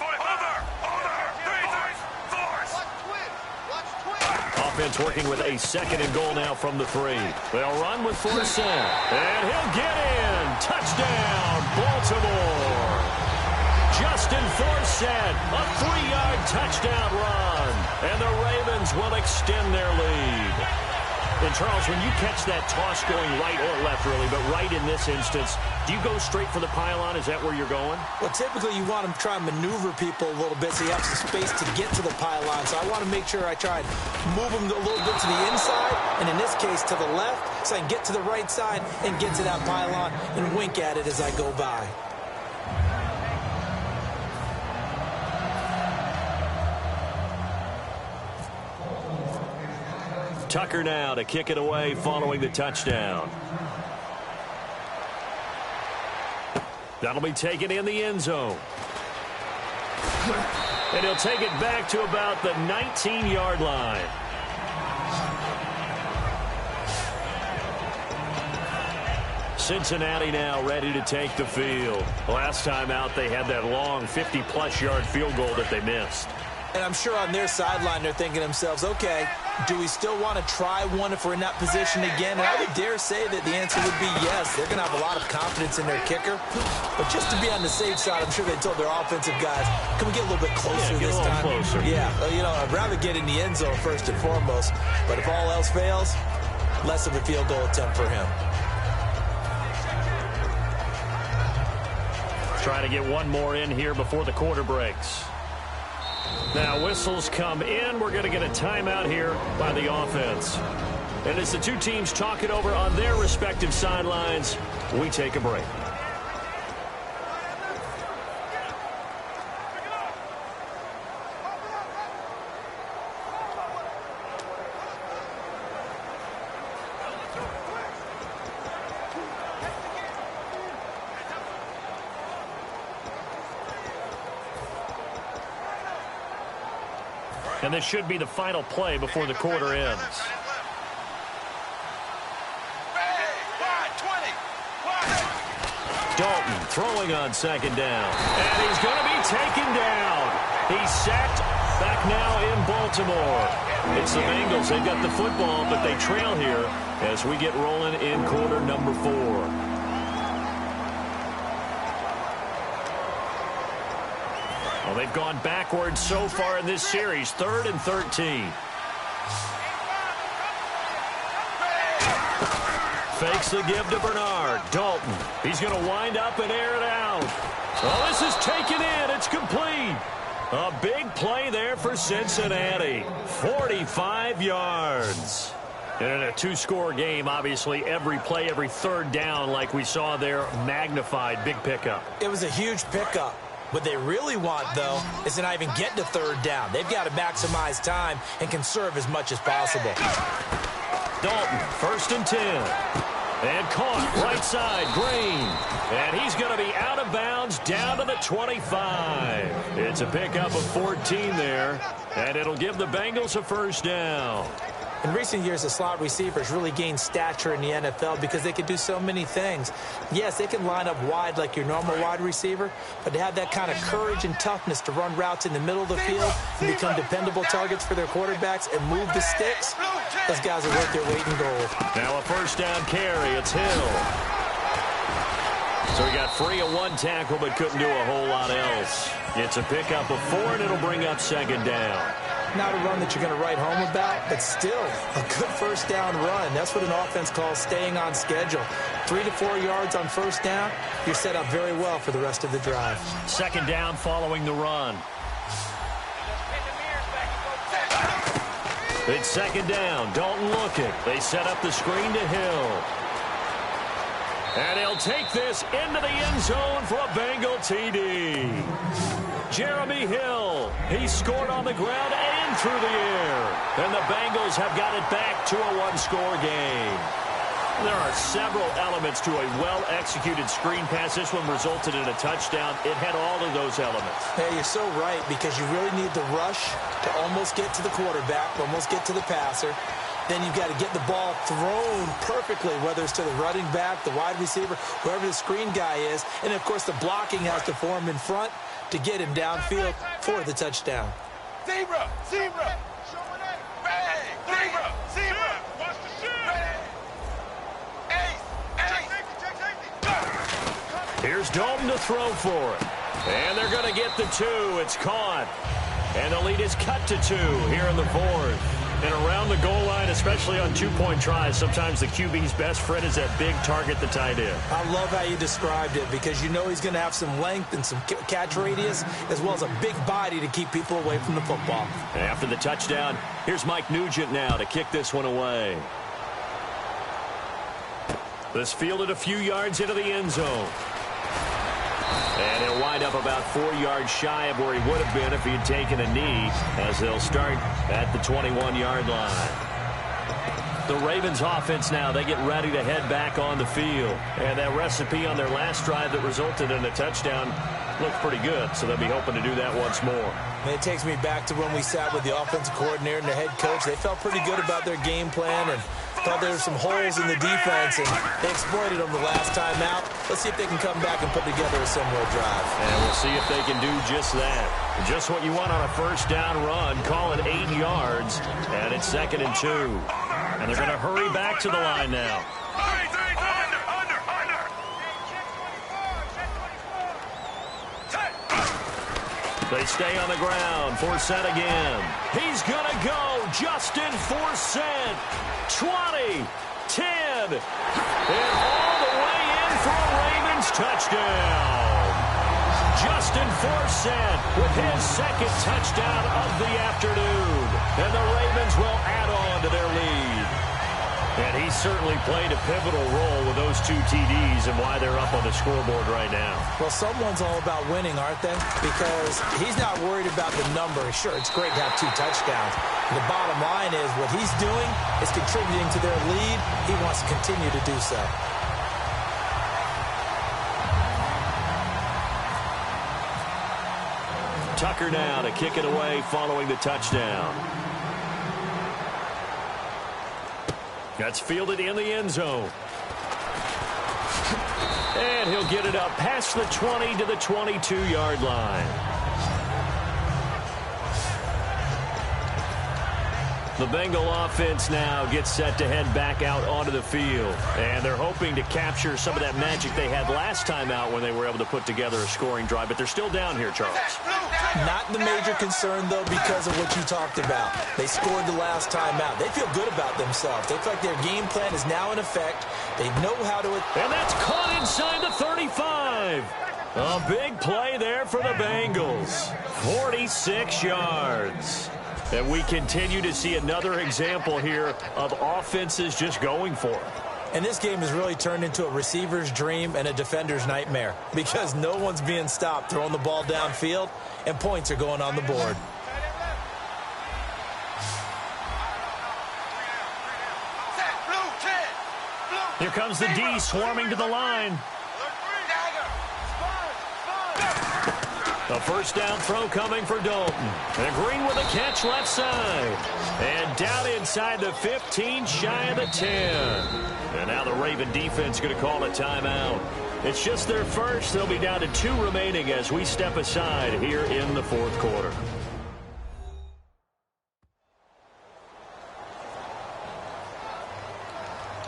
Offense working with a 2nd and goal now from the 3. They'll run with Forsett. And he'll get in. Touchdown, Baltimore. Justin Forsett, a 3-yard touchdown run. And the Ravens will extend their lead. And, Charles, when you catch that toss going right or left, really, but right in this instance, do you go straight for the pylon? Is that where you're going? Well, typically you want to try and maneuver people a little bit so you have some space to get to the pylon. So I want to make sure I try and move them a little bit to the inside, and in this case to the left, so I can get to the right side and get to that pylon and wink at it as I go by. Tucker now to kick it away following the touchdown. That'll be taken in the end zone. And he'll take it back to about the 19-yard line. Cincinnati now ready to take the field. Last time out, they had that long 50-plus yard field goal that they missed. And I'm sure on their sideline they're thinking to themselves, okay, do we still want to try one if we're in that position again? And I would dare say that the answer would be yes. They're going to have a lot of confidence in their kicker. But just to be on the safe side, I'm sure they told their offensive guys, can we get a little bit closer this time? Closer. Yeah, you know, I'd rather get in the end zone first and foremost. But if all else fails, less of a field goal attempt for him. Trying to get one more in here before the quarter breaks. Now whistles come in. We're going to get a timeout here by the offense. And as the two teams talk it over on their respective sidelines, we take a break. And this should be the final play before the quarter ends. Dalton throwing on second down. And he's going to be taken down. He's sacked back now in Baltimore. It's the Bengals. They've got the football, but they trail here as we get rolling in quarter number 4. Well, they've gone backwards so far in this series, 3rd and 13. Fakes the give to Bernard. Dalton. He's going to wind up and air it out. Well, this is taken in. It's complete. A big play there for Cincinnati. 45 yards. And in a two-score game, obviously, every play, every third down, like we saw there, magnified. Big pickup. It was a huge pickup. What they really want, though, is to not even get to third down. They've got to maximize time and conserve as much as possible. Dalton, 1st and 10. And caught right side, Green. And he's going to be out of bounds down to the 25. It's a pickup of 14 there. And it'll give the Bengals a first down. In recent years, the slot receivers really gained stature in the NFL because they can do so many things. Yes, they can line up wide like your normal wide receiver, but to have that kind of courage and toughness to run routes in the middle of the field and become dependable targets for their quarterbacks and move the sticks, those guys are worth their weight in gold. Now a first down carry. It's Hill. So he got free of one tackle but couldn't do a whole lot else. It's a pickup of 4, and it'll bring up second down. Not a run that you're going to write home about, but still a good first down run. That's what an offense calls staying on schedule. 3 to 4 yards on first down, you're set up very well for the rest of the drive. Second down following the run. It's second down. Dalton looking. They set up the screen to Hill. And he'll take this into the end zone for a Bengal TD. Jeremy Hill, he scored on the ground and through the air. And the Bengals have got it back to a one-score game. There are several elements to a well-executed screen pass. This one resulted in a touchdown. It had all of those elements. Hey, you're so right, because you really need the rush to almost get to the quarterback, almost get to the passer. Then you've got to get the ball thrown perfectly, whether it's to the running back, the wide receiver, whoever the screen guy is. And, of course, the blocking has to form in front to get him downfield for the touchdown. Zebra! Zebra! Bang! Zebra! Zebra! Watch the shoot! Ace! Here's Dalton to throw for it. And they're going to get the 2. It's caught. And the lead is cut to 2 here in the 4th. And around the goal line, especially on two-point tries, sometimes the QB's best friend is that big target, the tight end. I love how you described it, because you know he's going to have some length and some catch radius, as well as a big body to keep people away from the football. And after the touchdown, here's Mike Nugent now to kick this one away. This fielded a few yards into the end zone. And he'll wind up about 4 yards shy of where he would have been if he had taken a knee, as they'll start at the 21-yard line. The Ravens offense now, they get ready to head back on the field. And that recipe on their last drive that resulted in a touchdown looked pretty good, so they'll be hoping to do that once more. And it takes me back to when we sat with the offensive coordinator and the head coach. They felt pretty good about their game plan, and Thought there were some holes in the defense, and they exploited them the last time out. Let's see if they can come back and put together a similar drive. And we'll see if they can do just that. Just what you want on a first down run. Call it 8 yards, and it's 2nd and 2. And they're going to hurry back to the line now. They stay on the ground. Forsett again. He's going to go. Justin Forsett. 20, 10, and all the way in for a Ravens touchdown. Justin Forsett with his 2nd touchdown of the afternoon. And the Ravens will add on to their lead. And he certainly played a pivotal role with those 2 TDs and why they're up on the scoreboard right now. Well, someone's all about winning, aren't they? Because he's not worried about the number. Sure, it's great to have 2 touchdowns. The bottom line is what he's doing is contributing to their lead. He wants to continue to do so. Tucker now to kick it away following the touchdown. That's fielded in the end zone. And he'll get it up past the 20 to the 22-yard line. The Bengal offense now gets set to head back out onto the field. And they're hoping to capture some of that magic they had last time out when they were able to put together a scoring drive. But they're still down here, Charles. Not the major concern, though, because of what you talked about. They scored the last time out. They feel good about themselves. They feel like their game plan is now in effect. They know how to... And that's caught inside the 35. A big play there for the Bengals. 46 yards. And we continue to see another example here of offenses just going for it. And this game has really turned into a receiver's dream and a defender's nightmare because no one's being stopped throwing the ball downfield, and points are going on the board. Here comes the D swarming to the line. A first down throw coming for Dalton. And Green with a catch left side. And down inside the 15, shy of the 10. And now the Raven defense going to call a timeout. It's just their first. They'll be down to 2 remaining as we step aside here in the 4th quarter.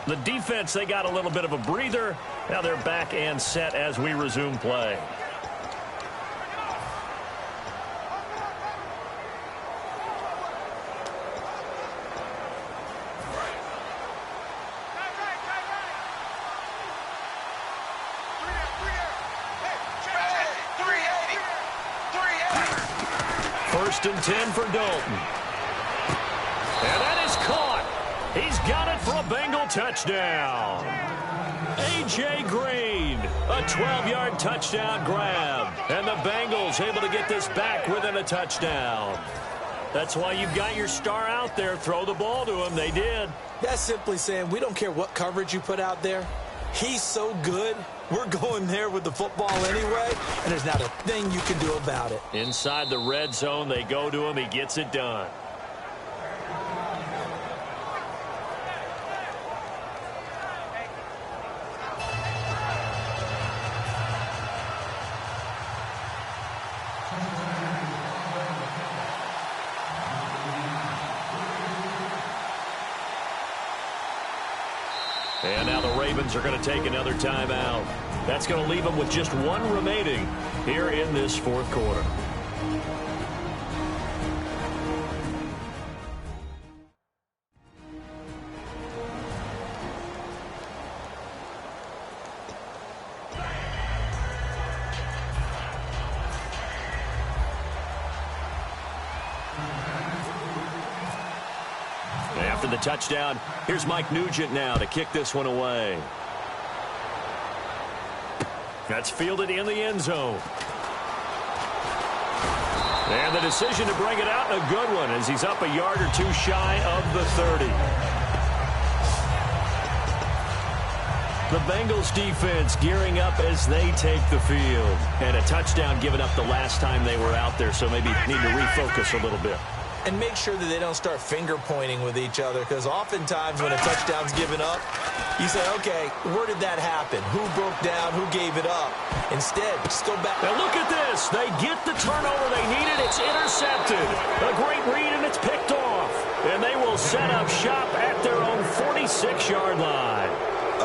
The defense, they got a little bit of a breather. Now they're back and set as we resume play. First and 10 for Dalton. And that is caught. He's got it for a Bengal touchdown. A.J. Green, a 12-yard touchdown grab. And the Bengals able to get this back within a touchdown. That's why you've got your star out there. Throw the ball to him. They did. That's simply saying we don't care what coverage you put out there. He's so good. We're going there with the football anyway, and there's not a thing you can do about it. Inside the red zone, they go to him. He gets it done. And now the Ravens are going to take another timeout. That's going to leave them with just 1 remaining here in this 4th quarter. After the touchdown, here's Mike Nugent now to kick this one away. That's fielded in the end zone. And the decision to bring it out, a good one, as he's up a yard or 2 shy of the 30. The Bengals defense gearing up as they take the field. And a touchdown given up the last time they were out there, so maybe need to refocus a little bit. and make sure that they don't start finger-pointing with each other, because oftentimes when a touchdown's given up, you say, okay, where did that happen? Who broke down? Who gave it up? Instead, just go back. Now look at this. They get the turnover they needed. It's intercepted. A great read, and it's picked off. And they will set up shop at their own 46-yard line.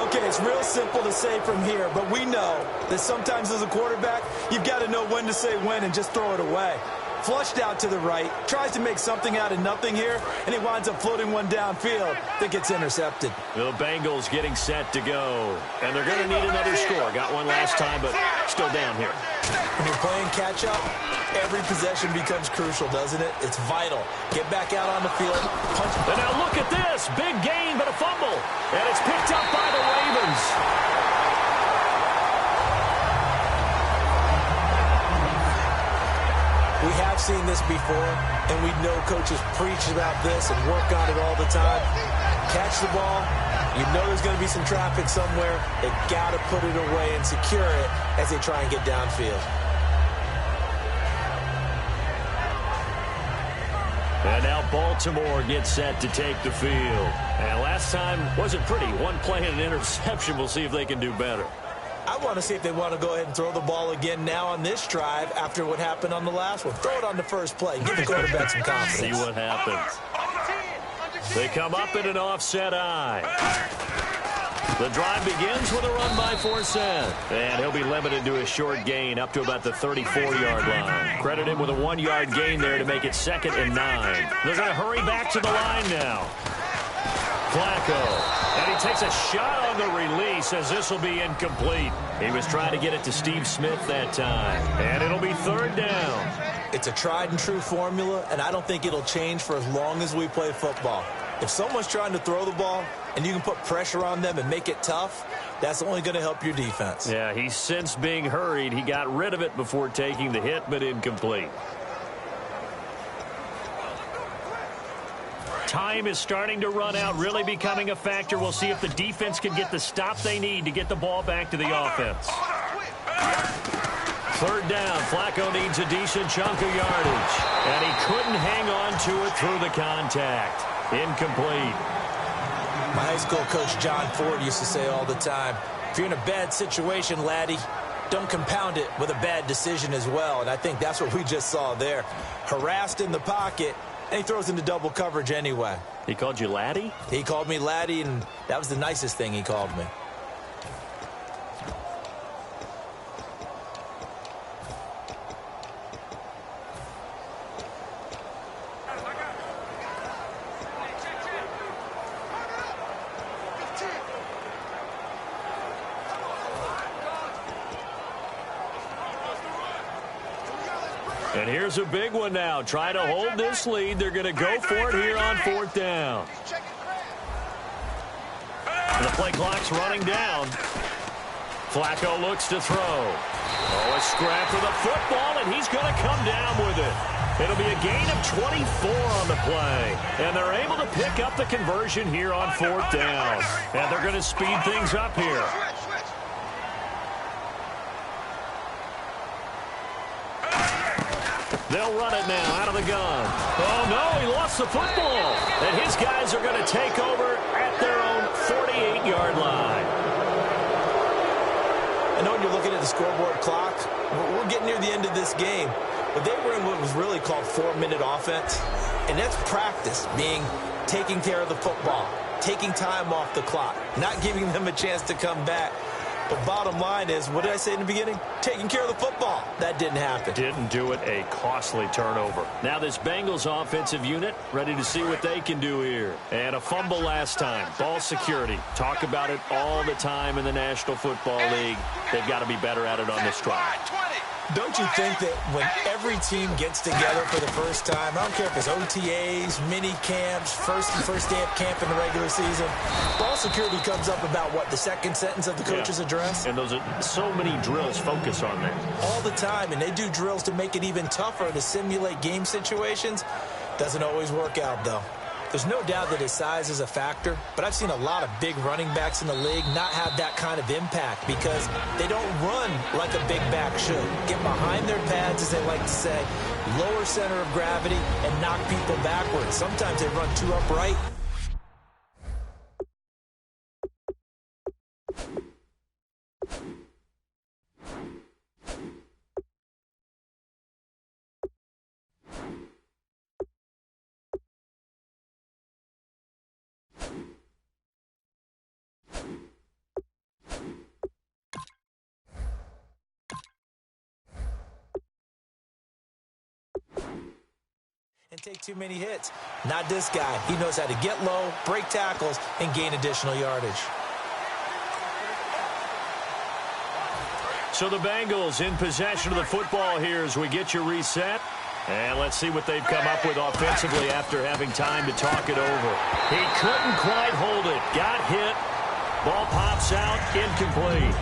Okay, it's real simple to say from here, but we know that sometimes as a quarterback, you've got to know when to say when and just throw it away. Flushed out to the right, tries to make something out of nothing here, and he winds up floating one downfield that gets intercepted. The Bengals getting set to go, and they're going to need another score. Got one last time, but still down here. When you're playing catch-up, every possession becomes crucial, doesn't it? It's vital. Get back out on the field. Punch. And now look at this. Big gain, but a fumble. And it's picked up by the Ravens. We have seen this before, and we know coaches preach about this and work on it all the time. Catch the ball. You know there's going to be some traffic somewhere. They got to put it away and secure it as they try and get downfield. And now Baltimore gets set to take the field. And last time wasn't pretty. One play and an interception. We'll see if they can do better. I want to see if they want to go ahead and throw the ball again now on this drive after what happened on the last one. Throw it on the first play. Give the quarterback some confidence. See what happens. They come up in an offset eye. The drive begins with a run by Forsett. And he'll be limited to a short gain up to about the 34-yard line. Credit him with a 1-yard gain there to make it 2nd and 9. They're going to hurry back to the line now. Flacco. And he takes a shot on the release as this will be incomplete. He was trying to get it to Steve Smith that time. And it'll be 3rd down. It's a tried-and-true formula, and I don't think it'll change for as long as we play football. If someone's trying to throw the ball and you can put pressure on them and make it tough, that's only going to help your defense. Yeah, he's since being hurried. He got rid of it before taking the hit, but incomplete. Time is starting to run out, really becoming a factor. We'll see if the defense can get the stop they need to get the ball back to the offense. 3rd down. Flacco needs a decent chunk of yardage. And he couldn't hang on to it through the contact. Incomplete. My high school coach, John Ford, used to say all the time, if you're in a bad situation, laddie, don't compound it with a bad decision as well. And I think that's what we just saw there. Harassed in the pocket, and he throws into double coverage anyway. He called you laddie? He called me laddie, and that was the nicest thing he called me. And here's a big one now. Trying to hold this lead. They're going to go for it here on 4th down. The play clock's running down. Flacco looks to throw. Oh, a scrap for the football, and he's going to come down with it. It'll be a gain of 24 on the play. And they're able to pick up the conversion here on 4th down. And they're going to speed things up here. They'll run it now out of the gun. Oh, no, he lost the football. And his guys are going to take over at their own 48-yard line. I know when you're looking at the scoreboard clock, we're getting near the end of this game. But they were in what was really called 4-minute offense. And that's practice, being taking care of the football, taking time off the clock, not giving them a chance to come back. But bottom line is, what did I say in the beginning? Taking care of the football. That didn't happen. Didn't do it. A costly turnover. Now this Bengals offensive unit ready to see what they can do here. And a fumble last time. Ball security. Talk about it all the time in the National Football League. They've got to be better at it on this drive. Don't you think that when every team gets together for the first time, I don't care if it's OTAs, mini camps, first day of camp in the regular season, ball security comes up about, what, the second sentence of the coach's address? And those are so many drills focus on that. All the time, and they do drills to make it even tougher to simulate game situations. Doesn't always work out, though. There's no doubt that his size is a factor, but I've seen a lot of big running backs in the league not have that kind of impact because they don't run like a big back should. Get behind their pads, as they like to say, lower center of gravity, and knock people backwards. Sometimes they run too upright. And take too many hits. Not this guy. He knows how to get low, break tackles, and gain additional yardage. So the Bengals in possession of the football here as we get you reset. And let's see what they've come up with offensively after having time to talk it over. He couldn't quite hold it. Got hit. Ball pops out. Incomplete.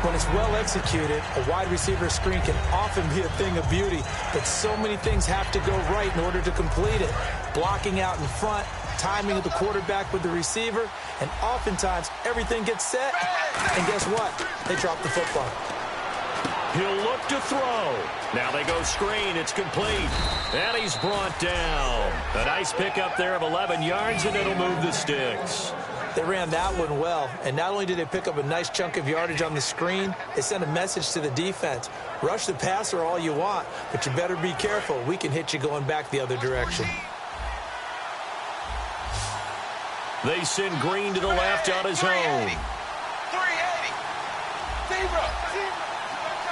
When it's well executed, a wide receiver screen can often be a thing of beauty, but so many things have to go right in order to complete it. Blocking out in front, timing of the quarterback with the receiver, and oftentimes everything gets set, and guess what? They drop the football. He'll look to throw. Now they go screen. It's complete. And he's brought down. A nice pickup there of 11 yards, and it'll move the sticks. They ran that one well, and not only did they pick up a nice chunk of yardage on the screen, they sent a message to the defense. Rush the passer all you want, but you better be careful. We can hit you going back the other direction. They send Green to the left on his own. 380.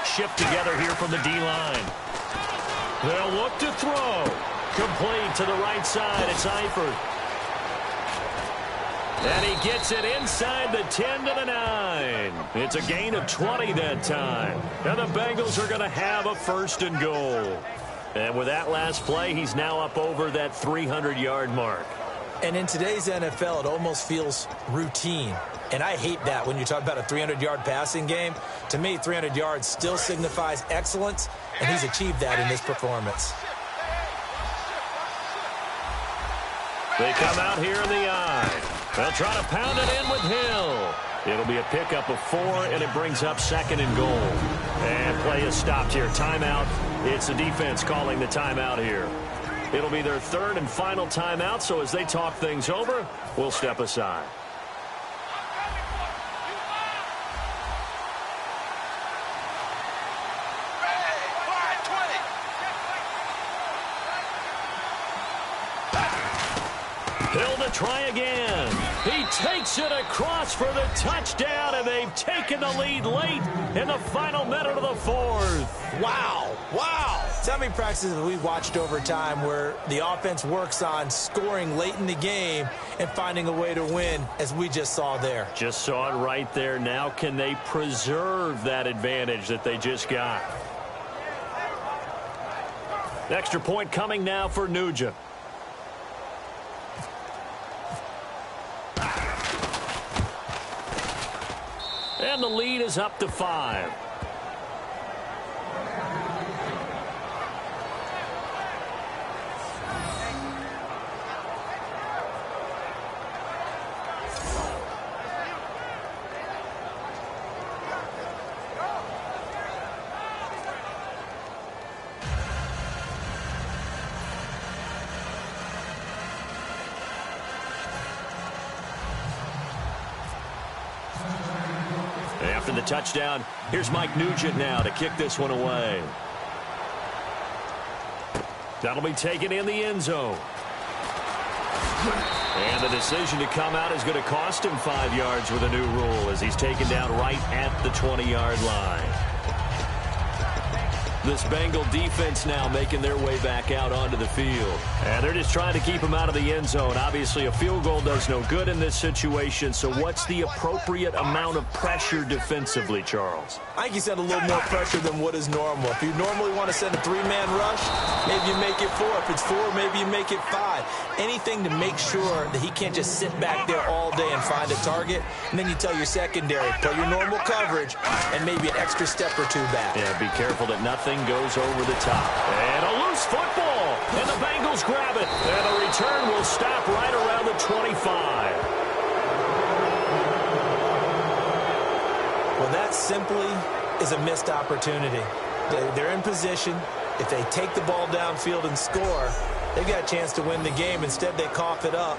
Shift together here from the D-line. They'll look to throw. Complete to the right side. It's Eifert. And he gets it inside the 10 to the 9. It's a gain of 20 that time. And the Bengals are going to have a 1st and goal. And with that last play, he's now up over that 300-yard mark. And in today's NFL, it almost feels routine. And I hate that when you talk about a 300-yard passing game. To me, 300 yards still signifies excellence, and he's achieved that in this performance. They come out here in the eye. They'll try to pound it in with Hill. It'll be a pickup of 4, and it brings up 2nd and goal. And play is stopped here. Timeout. It's the defense calling the timeout here. It'll be their 3rd and final timeout, so as they talk things over, we'll step aside. Hill to try again. He takes it across for the touchdown, and they've taken the lead late in the final minute of the 4th. Wow. Wow. So how many practices have we watched over time where the offense works on scoring late in the game and finding a way to win, as we just saw there? Just saw it right there. Now can they preserve that advantage that they just got? Extra point coming now for Nugent. And the lead is up to 5. After the touchdown, here's Mike Nugent now to kick this one away. That'll be taken in the end zone. And the decision to come out is going to cost him 5 yards with a new rule as he's taken down right at the 20-yard line. This Bengal defense now making their way back out onto the field. And they're just trying to keep him out of the end zone. Obviously, a field goal does no good in this situation. So what's the appropriate amount of pressure defensively, Charles? I think you send a little more pressure than what is normal. If you normally want to send a 3-man rush, maybe you make it 4. If it's 4, maybe you make it 5. Anything to make sure that he can't just sit back there all day and find a target. And then you tell your secondary, play your normal coverage and maybe an extra step or 2 back. Yeah, be careful that nothing goes over the top. And a loose football. And the Bengals grab it. And the return will stop right around the 25. Well, that simply is a missed opportunity. They're in position. If they take the ball downfield and score, they've got a chance to win the game. Instead, they cough it up.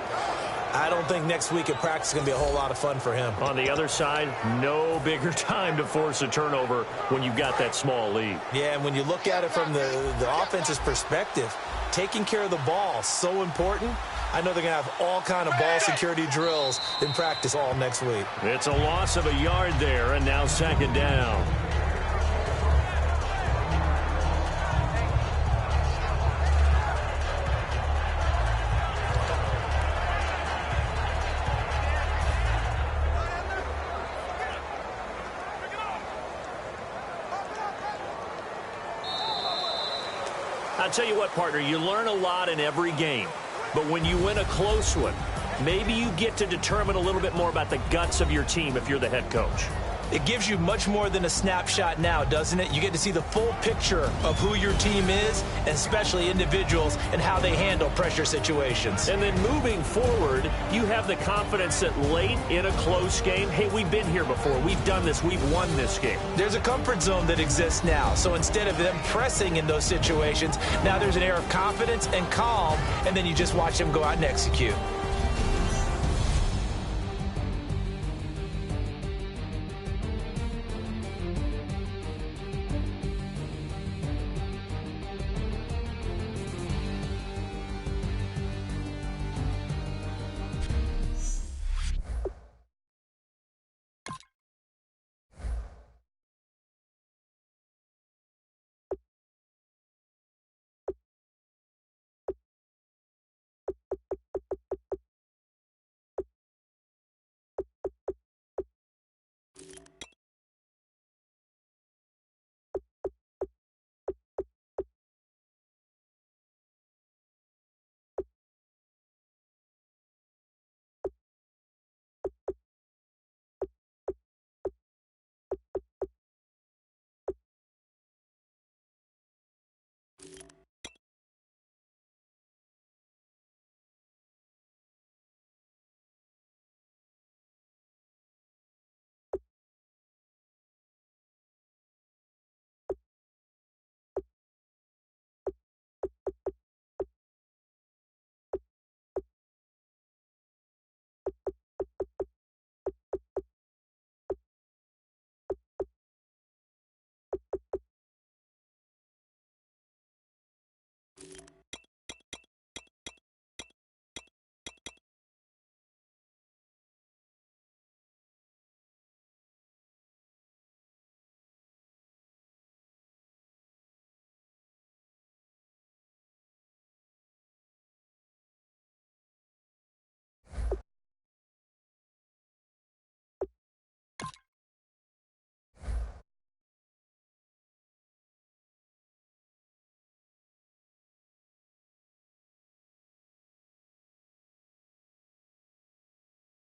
I don't think next week at practice is going to be a whole lot of fun for him. On the other side, no bigger time to force a turnover when you've got that small lead. Yeah, and when you look at it from the offense's perspective, taking care of the ball, so important. I know they're going to have all kind of ball security drills in practice all next week. It's a loss of a yard there, and now second down. I'll tell you what, partner, you learn a lot in every game. But when you win a close one, maybe you get to determine a little bit more about the guts of your team if you're the head coach. It gives you much more than a snapshot now, doesn't it? You get to see the full picture of who your team is, and especially individuals and how they handle pressure situations. And then moving forward, you have the confidence that late in a close game, hey, we've been here before. We've done this. We've won this game. There's a comfort zone that exists now. So instead of them pressing in those situations, now there's an air of confidence and calm, and then you just watch them go out and execute.